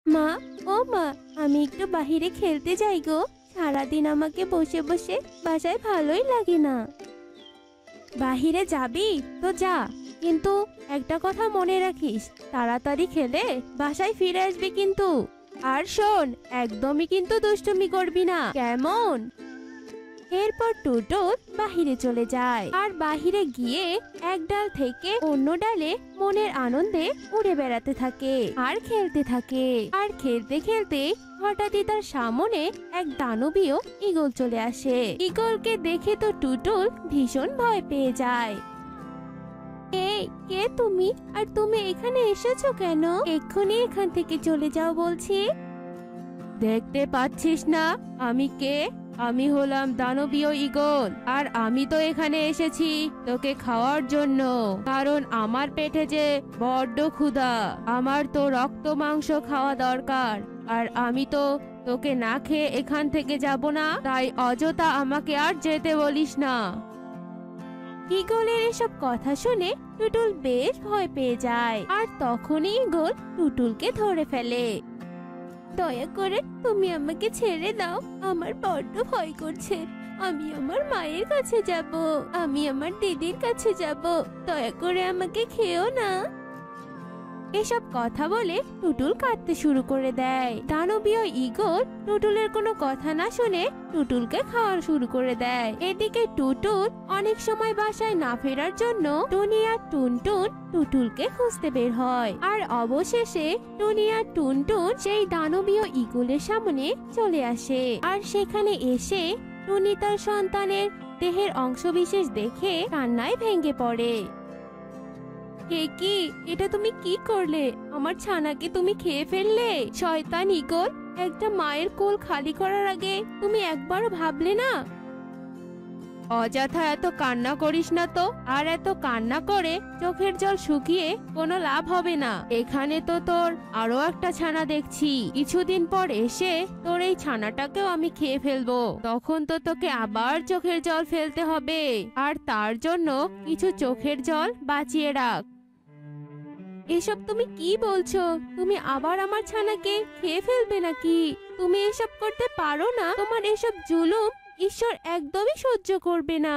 মা, ও মা, আমি একটু বাহিরে খেলতে যাই গো। সারাদিন আমাকে বসে বসে বাসায় ভালোই লাগে না। বাহিরে যাবি তো যা, কিন্তু একটা কথা মনে রাখিস, তাড়াতাড়ি খেলে বাসায় ফিরে আসবি কিন্তু। আর শোন, একদমই কিন্তু দুষ্টুমি করবি না, কেমন? এরপর টুটুল বাহিরে চলে যায় আর বাহিরে গিয়ে এক ডাল থেকে অন্য ডালে মনের আনন্দে উড়ে বেড়াতে থাকে আর খেলতে থাকে। আর খেলতে খেলতে হঠাৎই তার সামনে এক দানবীয় ঈগল চলে আসে। ঈগলকে দেখে তো টুটুল ভীষণ ভয় পেয়ে যায়। এই, কে তুমি? আর তুমি এখানে এসেছো কেন? এক্ষুনি এখান থেকে চলে যাও বলছি। দেখতে পাচ্ছিস না আমি কে? আমি হলাম দানবীয় ঈগল, আর আমি তো এখানে এসেছি তোকে খাওয়ার জন্য। কারণ আমার পেটে যে বড্ড ক্ষুধা, আমার তো রক্ত মাংস খাওয়া দরকার। আর আমি তো তোকে না খেয়ে এখান থেকে যাব না, তাই অযথা আমাকে আর যেতে বলিস না। ঈগলের এসব কথা শুনে টুটুল বেশ ভয় পেয়ে যায়, আর তখনই ঈগল টুটুলকে ধরে ফেলে। দয়া করে তুমি আমাকে ছেড়ে দাও, আমার বড্ড ভয় করছে। আমি আমার মায়ের কাছে যাব, আমি আমার দিদির কাছে যাব, দয়া করে আমাকে খেও না। এসব কথা বলে টুটুল কাঁদতে শুরু করে দেয়। দানবীয় ঈগল টুটুলের কোনো কথা না শুনে টুটুলকে খাওয়া শুরু করে দেয়। এদিকে টুটুল অনেক সময় বাসায় না ফেরার জন্য টুনি আর টুনটুন টুটুলকে খুঁজতে বের হয়। আর অবশেষে টুনি আর টুনটুন সেই দানবীয় ঈগলের সামনে চলে আসে। আর সেখানে এসে টুনি তার সন্তানের দেহের অংশবিশেষ দেখে কান্নায় ভেঙে পড়ে। হে কি, এটা তুমি কি করলে? আমার ছানাকে তুমি খেয়ে ফেললে? শয়তান ঈগল, একটা মায়ের কোল খালি করার আগে তুমি একবারও ভাবলে না? অযথা এত কান্না করিস না তো। আর এত কান্না করে চোখের জল শুকিয়ে কোনো লাভ হবে না। এখানে তো তোর আরো একটা ছানা দেখছি। কিছুদিন পর এসে তোর এই ছানাটাকেও আমি খেয়ে ফেলবো। তখন তো তোকে আবার চোখের জল ফেলতে হবে, আর তার জন্য কিছু চোখের জল বাঁচিয়ে রাখ। এসব তুমি কি বলছো? তুমি আবার আমার ছানাকে খেয়ে ফেলবে নাকি? তুমি এসব করতে পারো না। তোমার এসব জুলুম ঈশ্বর একদমই সহ্য করবে না।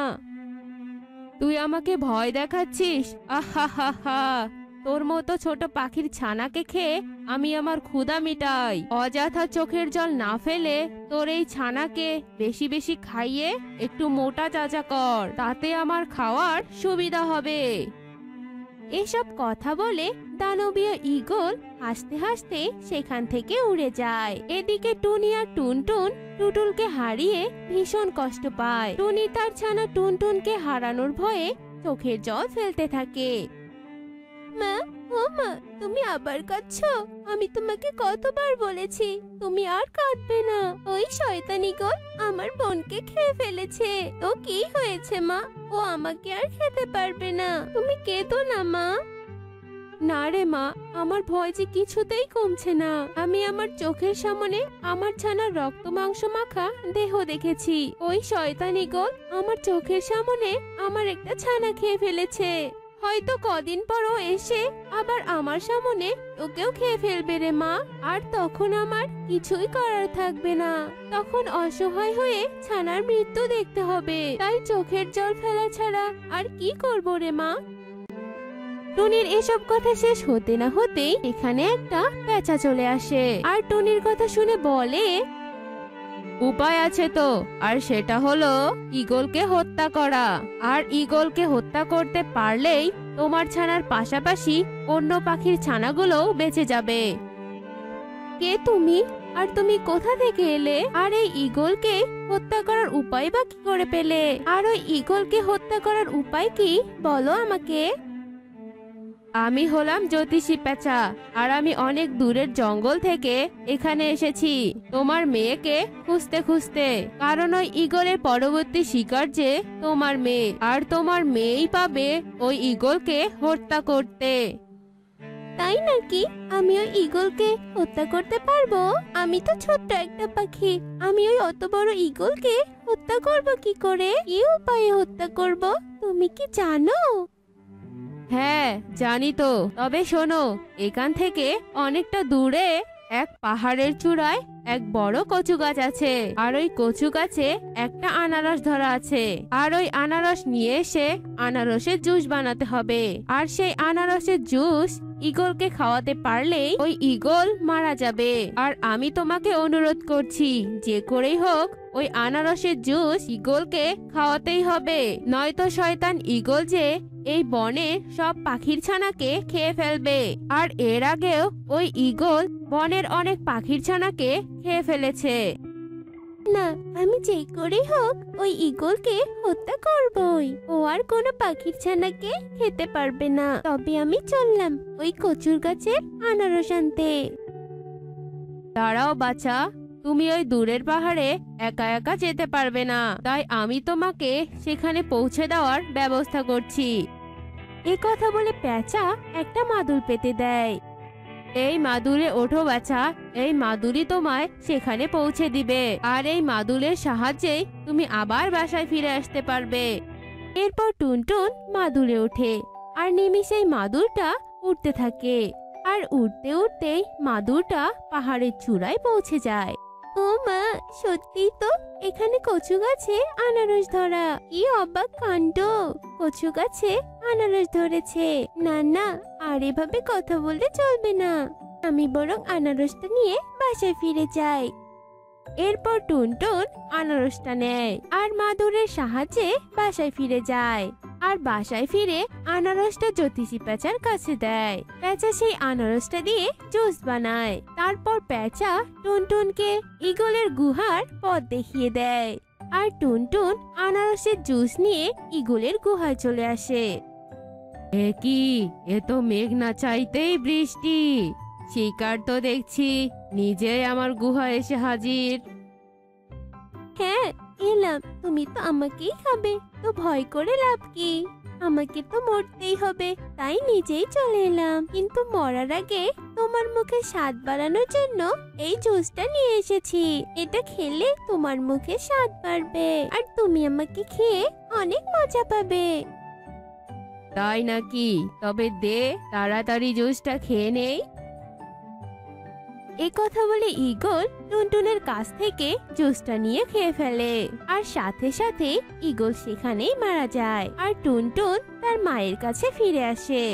তুই আমাকে ভয় দেখাচ্ছিস? আহা হা হা, তোর মতো ছোট পাখির ছানাকে খেয়ে আমি আমার ক্ষুধা মিটাই। অযথা চোখের জল না ফেলে তোর এই ছানাকে বেশি বেশি খাইয়ে একটু মোটা তাজা কর, তাতে আমার খাওয়ার সুবিধা হবে। এসব কথা বলে দানবীয় ঈগল হাসতে হাসতে সেখান থেকে উড়ে যায়। এদিকে টুনি আর টুনটুন টুটুলকে হারিয়ে ভীষণ কষ্ট পায়। টুনি তার ছানা টুনটুনকে হারানোর ভয়ে চোখের জল ফেলতে থাকে। মা, ও মা, তুমি আবার কাঁদছো? আমি তোমাকে কতবার বলেছি তুমি আর কাঁদবে না। ওই শয়তান ঈগল আমার বোনকে খেয়ে ফেলেছে। তো কি হয়েছে মা? ও আমাকে আর খেতে পারবে না। তুমি কেঁদো না মা। না রে মা, আমার ভয় যে কিছুতেই কমছে না। আমি আমার চোখের সামনে আমার ছানার রক্ত মাংস মাখা দেহ দেখেছি। ওই শয়তান ঈগল আমার চোখের সামনে আমার একটা ছানা খেয়ে ফেলেছে। হয়তো কদিন পরও এসে আবার আমার সামনে ওকেও খেয়ে ফেলবে রে মা। আর তখন আমার কিছুই করার থাকবে না। তখন অসহায় হয়ে ছানার মৃত্যু দেখতে হবে। তাই চোখের জল ফেলা ছাড়া আর কি করবো রে মা? টুনির এসব কথা শেষ হতে না হতেই এখানে একটা পেঁচা চলে আসে আর টুনির কথা শুনে বলে, উপায় আছে তো, আর সেটা হলো ঈগলকে হত্যা করা। আর ঈগলকে হত্যা করতে পারলেই তোমার ছানার পাশাপাশি অন্য পাখির ছানাগুলোও বেঁচে যাবে। কে তুমি? আর তুমি কোথা থেকে এলে? আর এই ঈগলকে হত্যা করার উপায় বা কি করে পেলে? আর ওই ঈগলকে হত্যা করার উপায় কি বলো আমাকে। আমি হলাম জ্যোতিষী পেঁচা, আর আমি অনেক দূরের জঙ্গল থেকে এখানে এসেছি তোমার মেয়েকে খুঁজতে খুঁজতে। কারণ ওই ঈগলের পরবর্তী শিকার যে তোমার মেয়ে, আর তোমার মেয়েই পাবে ওই ঈগলকে হত্যা করতে। তাই নাকি? আমি ওই ঈগলকে হত্যা করতে পারবো? আমি তো ছোট্ট একটা পাখি, আমি ওই অত বড় ঈগলকে হত্যা করব কি করে? কি উপায়ে হত্যা করব তুমি কি জানো? হ্যাঁ জানি তো, তবে শোনো, এখান থেকে অনেকটা দূরে এক পাহাড়ের চূড়ায় এক বড় কচু গাছ আছে, আর ওই কচু গাছে একটা আনারস ধরা আছে। আর ওই আনারস নিয়ে এসে আনারসের জুস বানাতে হবে। আর সেই আনারসের জুস ঈগলকে খাওয়াতে পারলেই ওই ঈগল মারা যাবে। আর আমি তোমাকে অনুরোধ করছি, যে করেই হোক ওই আনারসের জুস ঈগলকে খাওয়াতেই হবে, নয়তো শয়তান ঈগল যে এই বনে সব পাখির ছানাকে খেয়ে ফেলবে। আর এর আগেও ওই ঈগল বনের অনেক পাখির ছানাকে খেয়ে ফেলেছে। না, আমি যেই করে হোক ওই ঈগলকে হত্যা করবই। ও আর কোনো পাখির ছানাকে খেতে পারবে না। তবে আমি চললাম ওই কচুর গাছের আনারস আনতে। দাঁড়াও বাছা, তুমি ওই দূরের পাহাড়ে একা একা যেতে পারবে না, তাই আমি তোমাকে সেখানে পৌঁছে দেওয়ার ব্যবস্থা করছি। এ কথা বলে পেঁচা একটা মাদুর পেতে দেয়। এই মাদুরে ওঠো বাছা, এই মাদুরই তোমায় সেখানে পৌঁছে দিবে। আর এই মাদুরের সাহায্যেই তুমি আবার বাসায় ফিরে আসতে পারবে। এরপর টুনটুন মাদুরে ওঠে, আর নিমিষেই মাদুরটা উঠতে থাকে। আর উঠতে উঠতেই মাদুরটা পাহাড়ের চূড়ায় পৌঁছে যায়। ও মা, সত্যি তো এখানে কচু গাছে আনারস ধরা। কি অবাক কাণ্ড! কচু গাছে আনারস ধরেছে। না না, আর এভাবে কথা বললে চলবে না। আমি বরং আনারসটা নিয়ে বাসায় ফিরে যাই। এরপর টুনটুন আনারসটা নেয় আর মাদুরের সাহায্যে বাসায় ফিরে যায়। আর বাসায় ফিরে আনারসটা জ্যোতিষী পেঁচার কাছে দেয়। পেঁচা সেই আনারসটা দিয়ে জুস বানায়। তারপর পেঁচা টুনটুনকে ঈগলের গুহার পথ দেখিয়ে দেয়। আর টুনটুন আনারসের জুস নিয়ে ঈগলের গুহায় চলে আসে। এ কি, এ তো মেঘ না চাইতেই বৃষ্টি। শিকার তো দেখছি নিজেই আমার গুহায় এসে হাজির। হ্যাঁ, এলাম। তুমি তো আমাকেই খাবে, তো ভয় করে লাভ কি? আমাকে তো মরতেই হবে, তাই নিজেই চলে এলাম। কিন্তু মরার আগে তোমার মুখে স্বাদ বাড়ানোর জন্য এই জুসটা নিয়ে এসেছি। এটা খেলে তোমার মুখে স্বাদ বাড়বে, আর তুমি আমাকে খেয়ে অনেক মজা পাবে। তাই নাকি? তবে দে, তাড়াতাড়ি জুসটা খেয়ে নেই। এ কথা বলে ঈগল টুনটুনের কাছ থেকে জুসটা নিয়ে খেয়ে ফেলে। আর সাথে সাথে ঈগল সেখানেই মারা যায়। আর টুনটুন তার মায়ের কাছে ফিরে আসে।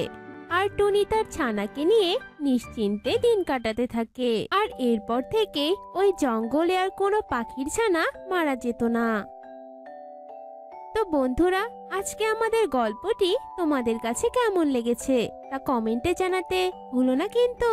আর টুনি তার ছানাকে নিয়ে নিশ্চিন্তে দিন কাটাতে থাকে। আর এরপর থেকে ওই জঙ্গলে আর কোনো পাখির ছানা মারা যেত না। তো বন্ধুরা, আজকে আমাদের গল্পটি তোমাদের কাছে কেমন লেগেছে তা কমেন্টে জানাতে ভুলো না কিন্তু।